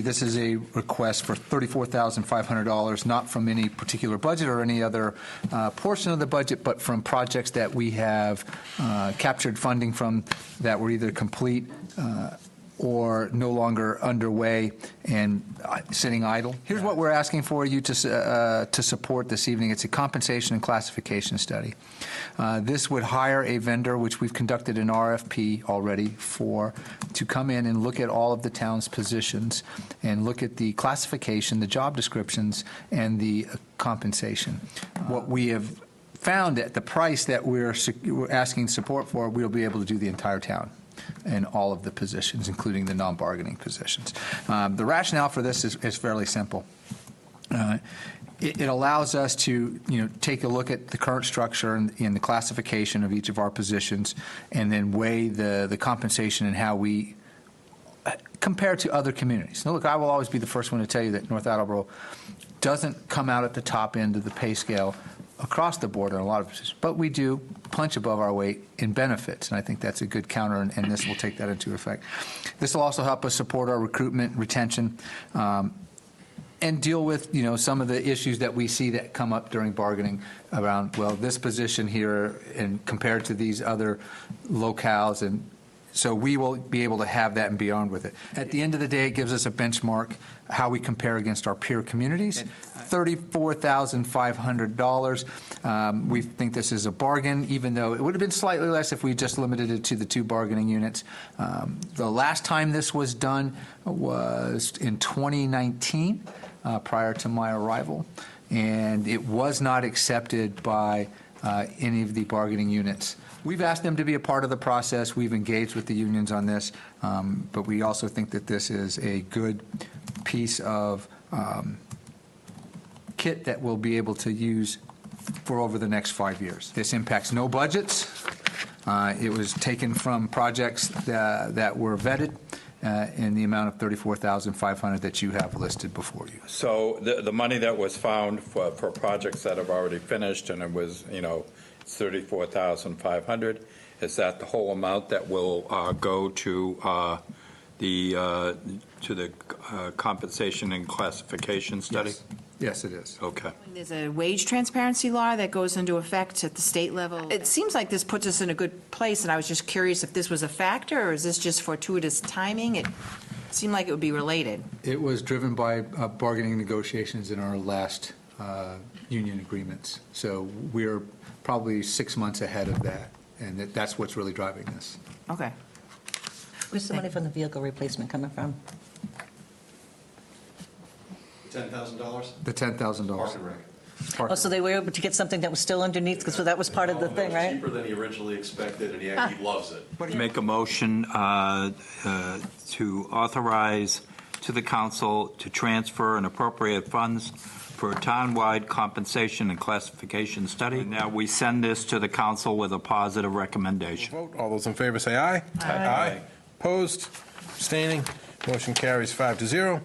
This is a request for $34,500, not from any particular budget or any other portion of the budget, but from projects that we have captured funding from that were either complete or no longer underway and sitting idle. Here's what we're asking for you to support this evening. It's a compensation and classification study. This would hire a vendor, which we've conducted an RFP already for, to come in and look at all of the town's positions and look at the classification, the job descriptions, and the compensation. What we have found at the price that we're asking support for, we'll be able to do the entire town and all of the positions, including the non-bargaining positions. The rationale for this is fairly simple. It allows us to, take a look at the current structure and the classification of each of our positions, and then weigh the compensation and how we compare to other communities. Now, look, I will always be the first one to tell you that North Attleboro doesn't come out at the top end of the pay scale across the board in a lot of positions, but we do punch above our weight in benefits, and I think that's a good counter, and this will take that into effect. This will also help us support our recruitment, retention, and deal with, some of the issues that we see that come up during bargaining around, well, this position here and compared to these other locales, and so we will be able to have that and be armed with it. At the end of the day, it gives us a benchmark, how we compare against our peer communities. $34,500. We think this is a bargain, even though it would have been slightly less if we just limited it to the 2 bargaining units. The last time this was done was in 2019, prior to my arrival, and it was not accepted by any of the bargaining units. We've asked them to be a part of the process. We've engaged with the unions on this, but we also think that this is a good piece of kit that we'll be able to use for over the next 5 years. This impacts no budgets. It was taken from projects that were vetted in the amount of $34,500 that you have listed before you. So the money that was found for projects that have already finished, and it was, $34,500, is that the whole amount that will go to the compensation and classification study? Yes, it is. Okay. There's a wage transparency law that goes into effect at the state level. It seems like this puts us in a good place, and I was just curious if this was a factor, or is this just fortuitous timing? It seemed like it would be related. It was driven by bargaining negotiations in our last union agreements. So we're probably 6 months ahead of that, and that's what's really driving this. Okay. Where's the money from the vehicle replacement coming from? $10,000? The $10,000. Park and Rec. Oh, so they were able to get something that was still underneath, because that was part of the thing, right? Cheaper than he originally expected, and he actually loves it. Make a motion to authorize to the council to transfer and appropriate funds for a town-wide compensation and classification study. Now we send this to the council with a positive recommendation. Vote. All those in favor say aye. Aye. Opposed? Abstaining? Motion carries 5-0.